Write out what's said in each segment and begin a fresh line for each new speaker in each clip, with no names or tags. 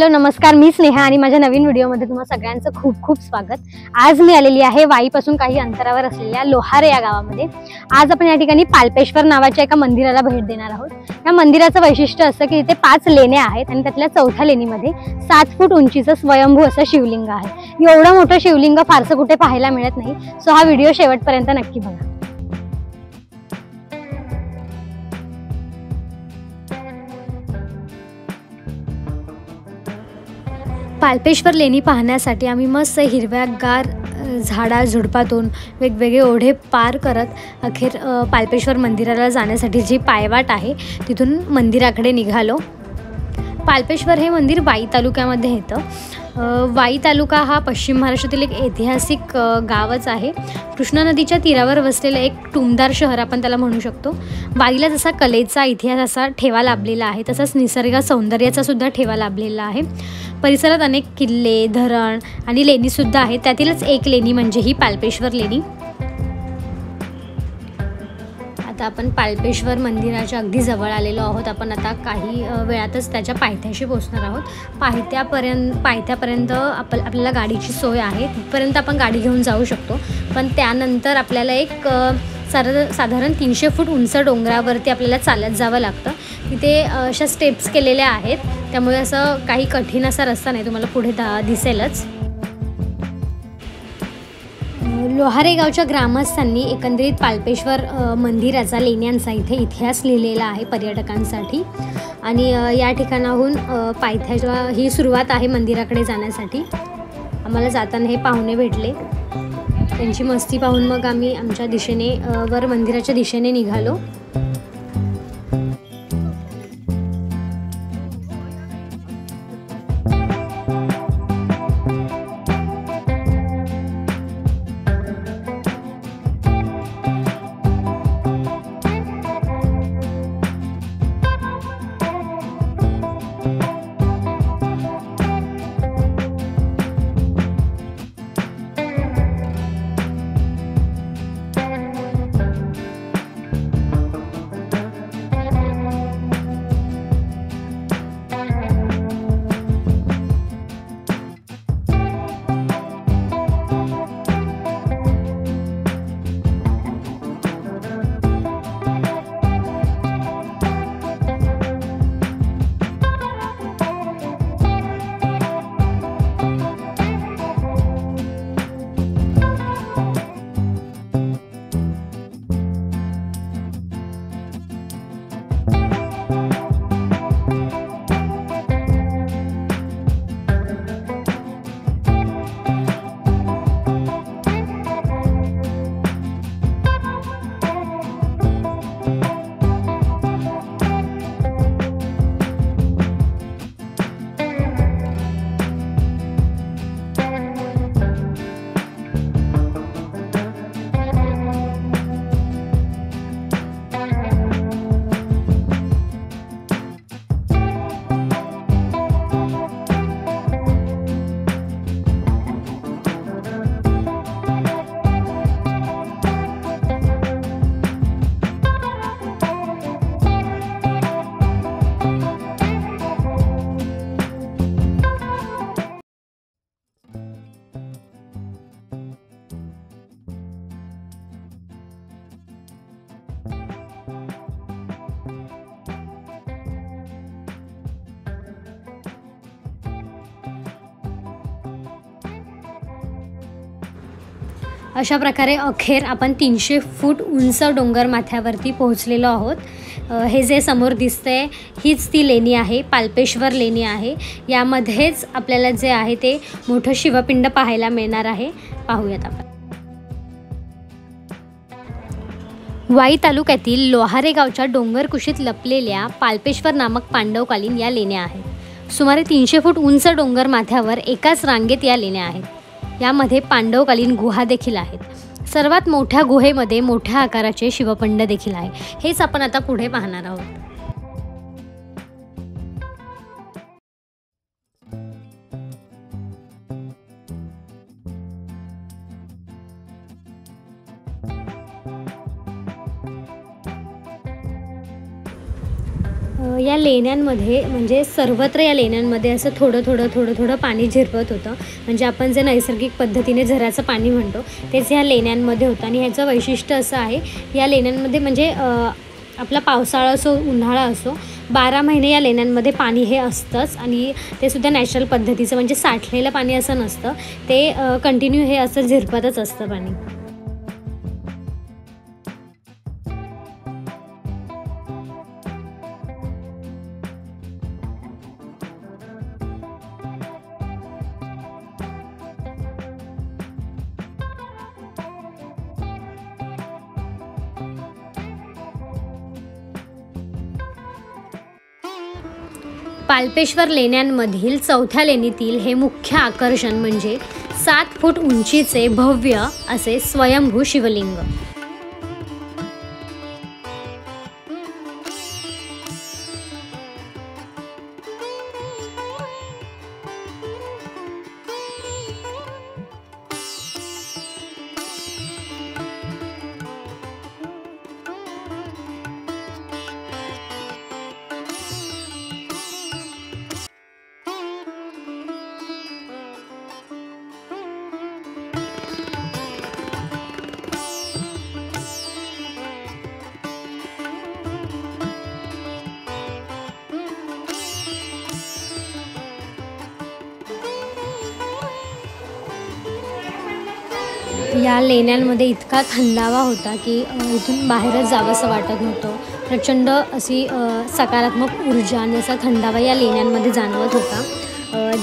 Hello नमस्कार, मी स्नेहा आणि माझ्या नवीन व्हिडिओमध्ये तुम्हा सगळ्यांचं खूप खूप स्वागत। आज मी आलेली आहे वाईपासून काही अंतरावर असलेल्या लोहारे या गावामध्ये। आज आपण या ठिकाणी पाल्पेश्वर नावाच्या एका मंदिराला भेट देणार आहोत। या मंदिराचं वैशिष्ट्य असं की इथे 5 लेण्या आहेत आणि त्यातल्या चौथ्या लेणीमध्ये 7 फूट उंचीचं स्वयंभू असं शिवलिंग आहे। एवढं मोठं शिवलिंग फारसं कुठे पाहायला मिळत नाही, सो हा व्हिडिओ शेवटपर्यंत नक्की बघा। पाल्पेश्वर लेणी पाहण्यासाठी आम्ही मस्त हिरव्यागार झाडा झुडपातून वेगवेगळे ओढे पार करत अखेर पाल्पेश्वर मंदिराला जाण्यासाठी जी पायवाट आहे तिथून मंदिराकडे निघालो। पाल्पेश्वर हे मंदिर वाई तालुक्यामध्ये येतं। वाई तालुका हा पश्चिम महाराष्ट्रातील एक ऐतिहासिक गावच आहे। कृष्णा नदीच्या तीरावर वसलेलं एक टुमदार शहर आपण त्याला म्हणू शकतो। वाईला जसा कलेचा इतिहास असा ठेवा लाभलेला आहे, तसाच निसर्ग सौंदर्याचा सुद्धा ठेवा लाभलेला आहे। परिसरात अनेक किल्ले, धरण आणि लेणीसुद्धा आहेत। त्यातीलच एक लेणी म्हणजे ही पाल्पेश्वर लेणी। आता आपण पाल्पेश्वर मंदिराच्या अगदी जवळ आलेलो आहोत। आपण आता काही वेळातच त्याच्या पायथ्याशी पोहोचणार आहोत। पायथ्यापर्यंत आपल्याला गाडीची सोय आहे, तिथपर्यंत आपण गाडी घेऊन जाऊ शकतो। पण त्यानंतर आपल्याला एक साधारण 300 फूट उंच डोंगरावरती आपल्याला चालत जावं लागतं। तिथे अशा स्टेप्स केलेल्या आहेत, त्यामुळे असं काही कठीण असा रस्ता नाही, तुम्हाला पुढे दिसेलच। लोहारे गावच्या ग्रामस्थांनी एकंदरीत पाल्पेश्वर मंदिराचा, लेण्यांचा इथे इतिहास लिहिलेला आहे पर्यटकांसाठी। आणि या ठिकाणाहून पायथ्याच्या ही सुरुवात आहे मंदिराकडे जाण्यासाठी। आम्हाला जाताना हे पाहुणे भेटले, त्यांची मस्ती पाहून मग आम्ही आमच्या दिशेने मंदिराच्या दिशेने निघालो। अशा प्रकारे अखेर आपण 300 फूट उंच डोंगर माथ्यावरती पोहोचलेलो आहोत। हे जे समोर दिसतंय हीच ती लेणी आहे, पाल्पेश्वर लेणी आहे। यामध्येच आपल्याला जे आहे ते मोठं शिवपिंड पाहायला मिळणार आहे। पाहूयात आपण। वाई तालुक्यातील लोहारे गावच्या डोंगर कुशीत लपलेल्या पाल्पेश्वर नामक पांडवकालीन या लेण्या आहेत। सुमारे 300 फूट उंच डोंगर माथ्यावर एकाच रांगेत या लेण्या आहेत। यामध्ये पांडवकालीन गुहा देखील आहेत। सर्वात मोठ्या गुहेमध्ये मोठ्या आकाराचे शिवपिंड देखील आहे। हेच आपण आता पुढे पाहणार आहोत। या लेण्यांमध्ये म्हणजे सर्वत्र या लेण्यांमध्ये असं थोडं पाणी झिरपत होतं. म्हणजे आपण जे नैसर्गिक पद्धतीने झऱ्याचं पाणी म्हणतो तेच ह्या लेण्यांमध्ये होतं. आणि ह्याचं वैशिष्ट्य असं आहे, या लेण्यांमध्ये म्हणजे आपला पावसाळा असो उन्हाळा असो 12 महिने या लेण्यांमध्ये पाणी हे असतंच. आणि ते सुद्धा नॅचरल पद्धतीचं, म्हणजे साठलेलं पाणी असं नसतं, ते कंटिन्यू हे असं झिरपतच असतं पाणी. पाल्पेश्वर लेण्यांमधील चौथ्या लेणीतील हे मुख्य आकर्षण म्हणजे 7 फूट उंचीचे भव्य असे स्वयंभू शिवलिंग. या लेण्यांमध्ये इतका थंडावा होता की इथून बाहेरच जावंसं वाटत नव्हतं. प्रचंड अशी सकारात्मक ऊर्जा आणि असा थंडावा या लेण्यांमध्ये जाणवत होता.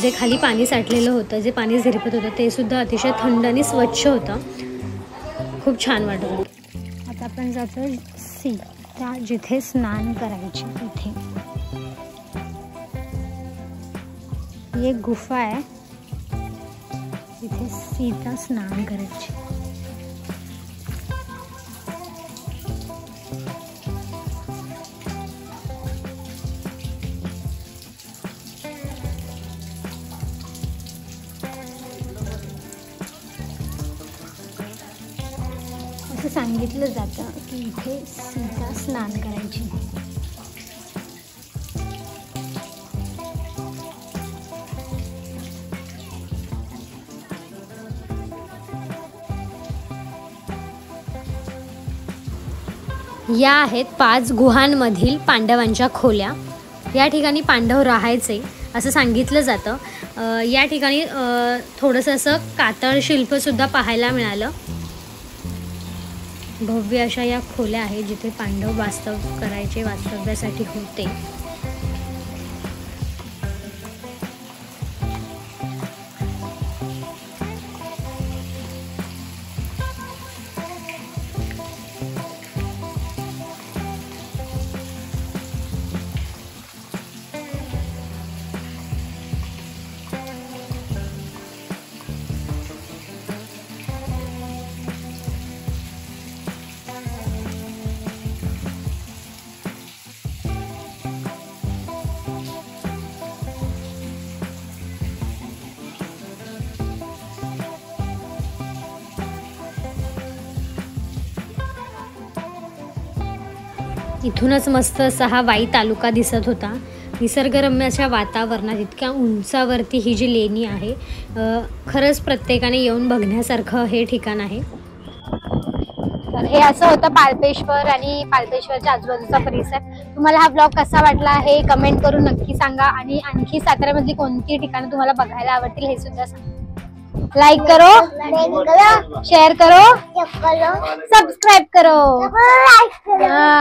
जे खाली पाणी साठलेलं होतं, जे पाणी झिरपत होतं ते सुद्धा अतिशय थंड आणि स्वच्छ होतं. खूप छान वाटत होतं. आता आपण जातो सीता जिथे स्नान करायची तिथे. ही एक गुफा आहे, इथे सीता स्नान करायची. असं सांगितलं जातं की इथे सीता स्नान करायची. या आहेत 5 गुहांमधील पांडवांच्या खोल्या. या ठिकाणी पांडव राहायचे असं सांगितलं जातं. या ठिकाणी थोडंसं असं कातळ शिल्पसुद्धा पाहायला मिळालं. भव्य अशा या खोल्या आहेत जिथे पांडव वास्तव्यासाठी होते. इथूनच मस्त असा हा वाई तालुका दिसत होता. निसर्गरम्य अशा वातावरणात इतक्या उंचावरती ही जी लेणी आहे, खरंच प्रत्येकाने येऊन बघण्यासारखं हे ठिकाण आहे. तर हे असं होतं पाल्पेश्वर आणि पाल्पेश्वरच्या आजूबाजूचा परिसर. तुम्हाला हा ब्लॉग कसा वाटला हे कमेंट करून नक्की सांगा. आणि आणखी साताऱ्यामधली कोणती ठिकाणं तुम्हाला बघायला आवडतील हे सुद्धा सांगा. लाइक करो, शेयर करो, सब्सक्राइब करो.